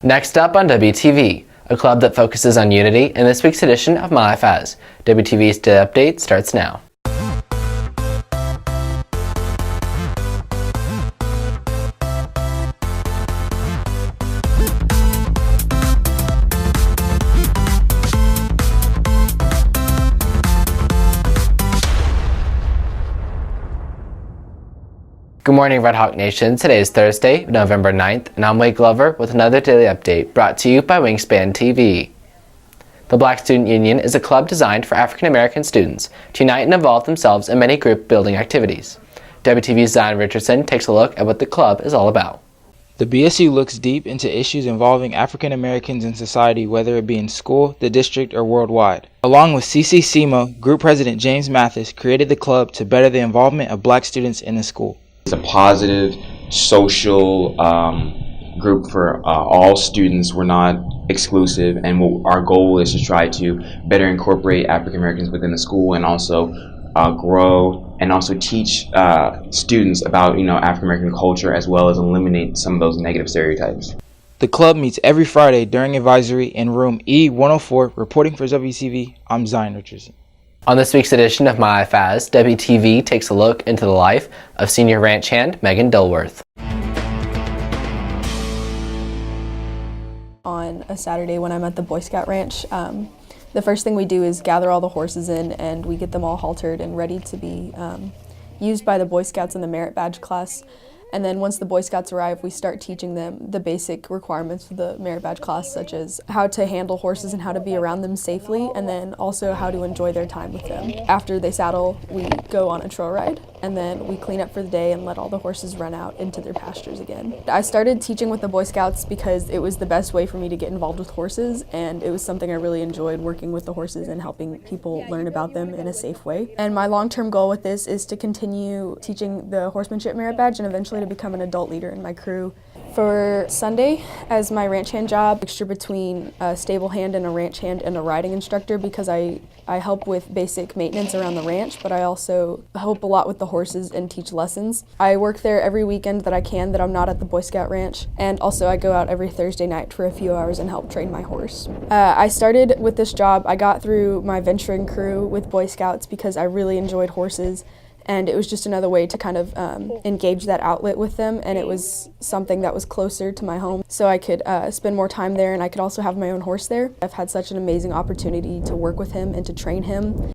Next up on WTV, a club that focuses on unity in this week's edition of My Life As. WTV's Daily Update starts now. Good morning, Red Hawk Nation. Today is Thursday, November 9th, and I'm Wade Glover with another daily update brought to you by Wingspan TV. The Black Student Union is a club designed for African American students to unite and involve themselves in many group building activities. WTV's Zion Richardson takes a look at what the club is all about. The BSU looks deep into issues involving African Americans in society, whether it be in school, the district, or worldwide. Along with CCCMA, Group President James Mathis created the club to better the involvement of black students in the school. It's a positive, social group for all students. We're not exclusive, and our goal is to try to better incorporate African Americans within the school and also grow and also teach students about African American culture, as well as eliminate some of those negative stereotypes. The club meets every Friday during advisory in room E104. Reporting for WTV, I'm Zion Richardson. On this week's edition of My Life As, WTV takes a look into the life of senior ranch hand Megan Dilworth. On a Saturday when I'm at the Boy Scout ranch, the first thing we do is gather all the horses in, and we get them all haltered and ready to be used by the Boy Scouts in the merit badge class. And then once the Boy Scouts arrive, we start teaching them the basic requirements for the merit badge class, such as how to handle horses and how to be around them safely, and then also how to enjoy their time with them. After they saddle, we go on a trail ride, and then we clean up for the day and let all the horses run out into their pastures again. I started teaching with the Boy Scouts because it was the best way for me to get involved with horses, and it was something I really enjoyed, working with the horses and helping people learn about them in a safe way. And my long-term goal with this is to continue teaching the horsemanship merit badge and eventually to become an adult leader in my crew. For Sunday, as my ranch hand job, mixture between a stable hand and a ranch hand and a riding instructor, because I help with basic maintenance around the ranch, but I also help a lot with the horses and teach lessons. I work there every weekend that I can that I'm not at the Boy Scout ranch, and also I go out every Thursday night for a few hours and help train my horse. I started with this job, I got through my venturing crew with Boy Scouts because I really enjoyed horses, and it was just another way to kind of engage that outlet with them, and it was something that was closer to my home, so I could spend more time there, and I could also have my own horse there. I've had such an amazing opportunity to work with him and to train him.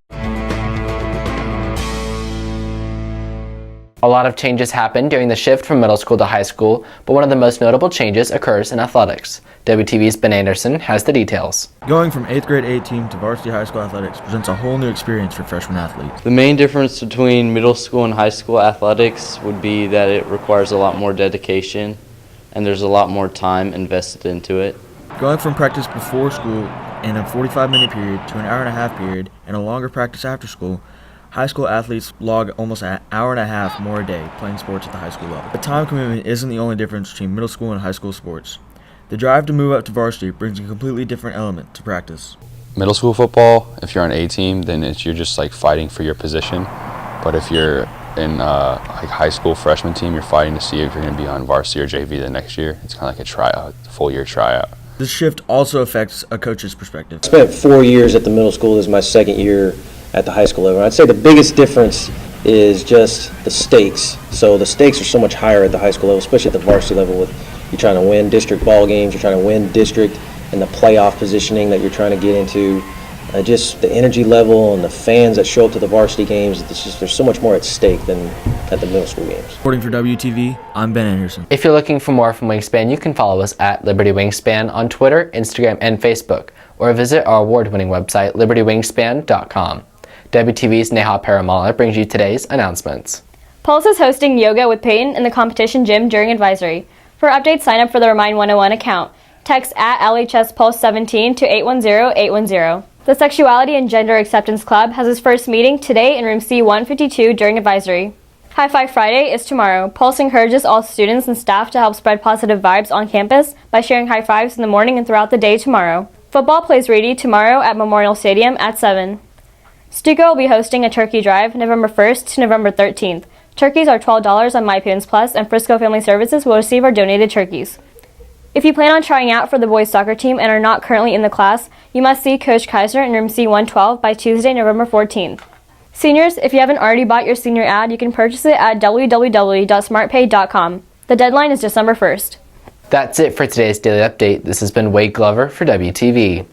A lot of changes happen during the shift from middle school to high school, but one of the most notable changes occurs in athletics. WTV's Ben Anderson has the details. Going from 8th grade A team to varsity high school athletics presents a whole new experience for freshman athletes. The main difference between middle school and high school athletics would be that it requires a lot more dedication and there's a lot more time invested into it. Going from practice before school in a 45-minute period to an hour-and-a-half period and a longer practice after school, high school athletes log almost an hour and a half more a day playing sports at the high school level. The time commitment isn't the only difference between middle school and high school sports. The drive to move up to varsity brings a completely different element to practice. Middle school football, if you're on A team, then you're just like fighting for your position. But if you're in like high school freshman team, you're fighting to see if you're going to be on varsity or JV the next year. It's kind of like a tryout, full year tryout. This shift also affects a coach's perspective. I spent 4 years at the middle school. This is my second year at the high school level. I'd say the biggest difference is just the stakes. So the stakes are so much higher at the high school level, especially at the varsity level. With you're trying to win district ball games, you're trying to win district, and the playoff positioning that you're trying to get into. Just the energy level and the fans that show up to the varsity games. There's so much more at stake than at the middle school games. Reporting for WTV, I'm Ben Anderson. If you're looking for more from Wingspan, you can follow us at Liberty Wingspan on Twitter, Instagram, and Facebook, or visit our award-winning website, libertywingspan.com. WTV's Neha Paramala brings you today's announcements. Pulse is hosting Yoga with Peyton in the competition gym during advisory. For updates, sign up for the Remind 101 account. Text at LHS Pulse 17 to 810-810. The Sexuality and Gender Acceptance Club has its first meeting today in room C152 during advisory. High Five Friday is tomorrow. Pulse encourages all students and staff to help spread positive vibes on campus by sharing high fives in the morning and throughout the day tomorrow. Football plays Reedy tomorrow at Memorial Stadium at 7. Stuco will be hosting a turkey drive November 1st to November 13th. Turkeys are $12 on My Pittance Plus, and Frisco Family Services will receive our donated turkeys. If you plan on trying out for the boys soccer team and are not currently in the class, you must see Coach Kaiser in room C112 by Tuesday, November 14th. Seniors, if you haven't already bought your senior ad, you can purchase it at www.smartpay.com. The deadline is December 1st. That's it for today's Daily Update. This has been Wade Glover for WTV.